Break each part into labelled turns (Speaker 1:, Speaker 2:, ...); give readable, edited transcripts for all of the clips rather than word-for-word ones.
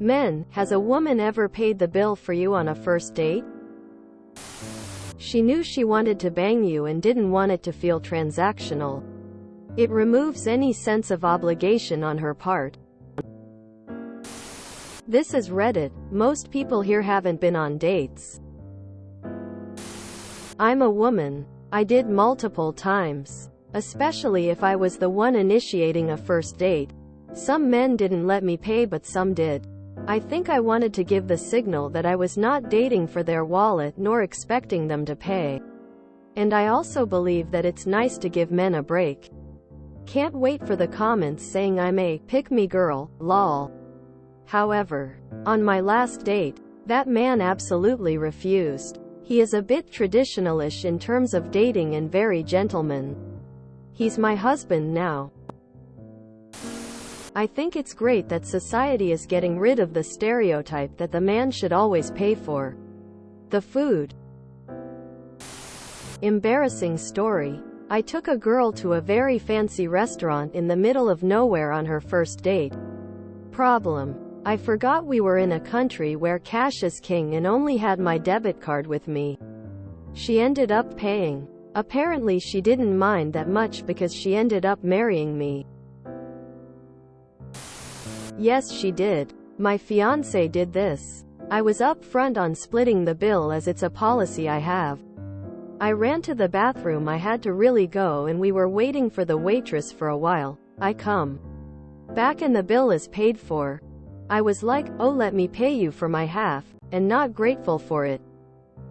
Speaker 1: Men, has a woman ever paid the bill for you on a first date? She knew she wanted to bang you and didn't want it to feel transactional. It removes any sense of obligation on her part. This is Reddit. Most people here haven't been on dates. I'm a woman. I did multiple times. Especially if I was the one initiating a first date. Some men didn't let me pay, but some did. I think I wanted to give the signal that I was not dating for their wallet nor expecting them to pay. And I also believe that it's nice to give men a break. Can't wait for the comments saying I'm a pick-me girl, lol. However, on my last date, that man absolutely refused. He is a bit traditionalish in terms of dating and very gentleman. He's my husband now. I think it's great that society is getting rid of the stereotype that the man should always pay for the food. Embarrassing story. I took a girl to a very fancy restaurant in the middle of nowhere on her first date. Problem. I forgot we were in a country where cash is king and only had my debit card with me. She ended up paying. Apparently she didn't mind that much because she ended up marrying me. Yes, she did. My fiancé did this. I was up front on splitting the bill as it's a policy I have. I ran to the bathroom, I had to really go, and we were waiting for the waitress for a while. I come back and the bill is paid for. I was like, oh, let me pay you for my half, and not grateful for it.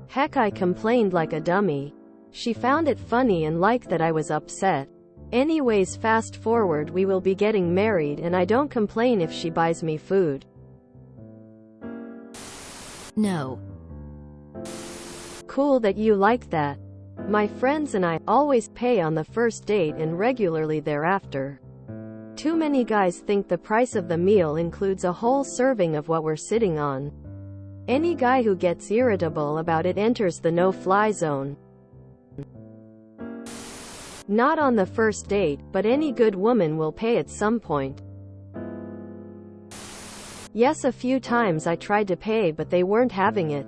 Speaker 1: Heck, I complained like a dummy. She found it funny and liked that I was upset. Anyways, fast forward, we will be getting married and I don't complain if she buys me food.
Speaker 2: No.
Speaker 1: Cool that you like that. My friends and I always pay on the first date and regularly thereafter. Too many guys think the price of the meal includes a whole serving of what we're sitting on. Any guy who gets irritable about it enters the no-fly zone. Not on the first date, but any good woman will pay at some point. Yes, a few times I tried to pay but they weren't having it.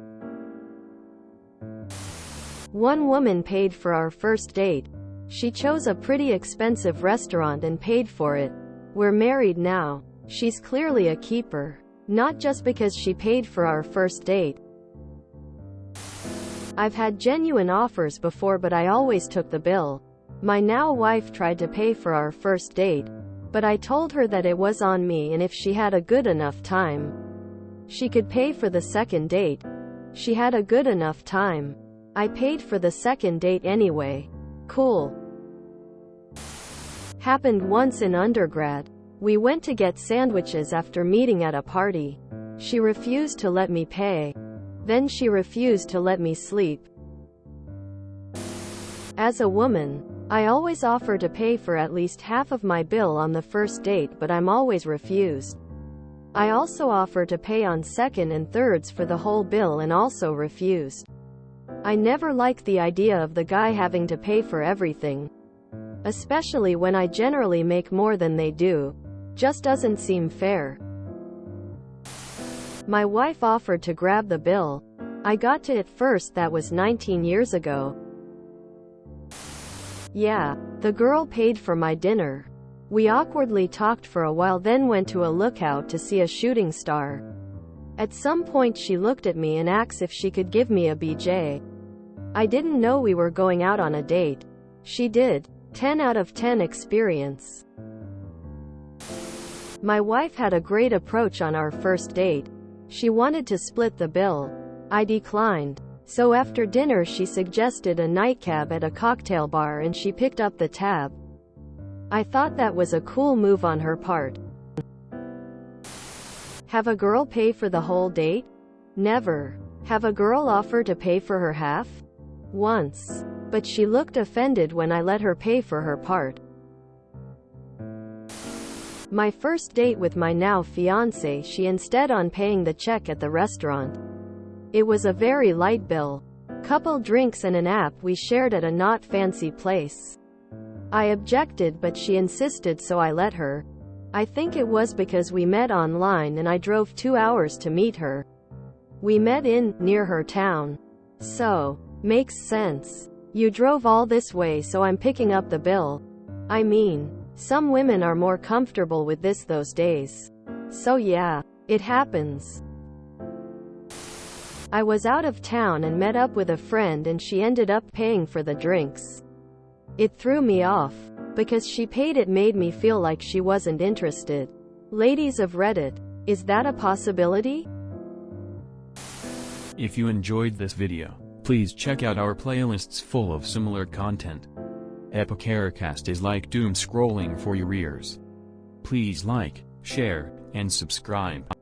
Speaker 1: One woman paid for our first date. She chose a pretty expensive restaurant and paid for it. We're married now. She's clearly a keeper. Not just because she paid for our first date. I've had genuine offers before, but I always took the bill. My now wife tried to pay for our first date, but I told her that it was on me and if she had a good enough time, she could pay for the second date. She had a good enough time. I paid for the second date anyway. Cool. Happened once in undergrad. We went to get sandwiches after meeting at a party. She refused to let me pay. Then she refused to let me sleep. As a woman, I always offer to pay for at least half of my bill on the first date, but I'm always refused. I also offer to pay on second and thirds for the whole bill and also refused. I never liked the idea of the guy having to pay for everything. Especially when I generally make more than they do. Just doesn't seem fair. My wife offered to grab the bill. I got to it first. That was 19 years ago. Yeah, the girl paid for my dinner. We awkwardly talked for a while, then went to a lookout to see a shooting star. At some point she looked at me and asked if she could give me a BJ. I didn't know we were going out on a date. She did. 10 out of 10 experience. My wife had a great approach on our first date. She wanted to split the bill. I declined. So after dinner she suggested a nightcap at a cocktail bar and she picked up the tab. I thought that was a cool move on her part. Have a girl pay for the whole date? Never. Have a girl offer to pay for her half? Once. But she looked offended when I let her pay for her part. My first date with my now fiancé, she instead on paying the check at the restaurant. It was a very light bill. Couple drinks and an app we shared at a not fancy place. I objected but she insisted, so I let her. I think it was because we met online and I drove 2 hours to meet her. We met near her town. So, makes sense. You drove all this way, so I'm picking up the bill. I mean, some women are more comfortable with this those days. So yeah, it happens. I was out of town and met up with a friend and she ended up paying for the drinks. It threw me off. Because she paid, it made me feel like she wasn't interested. Ladies of Reddit, is that a possibility?
Speaker 2: If you enjoyed this video, please check out our playlists full of similar content. Epicaricast is like doom scrolling for your ears. Please like, share, and subscribe.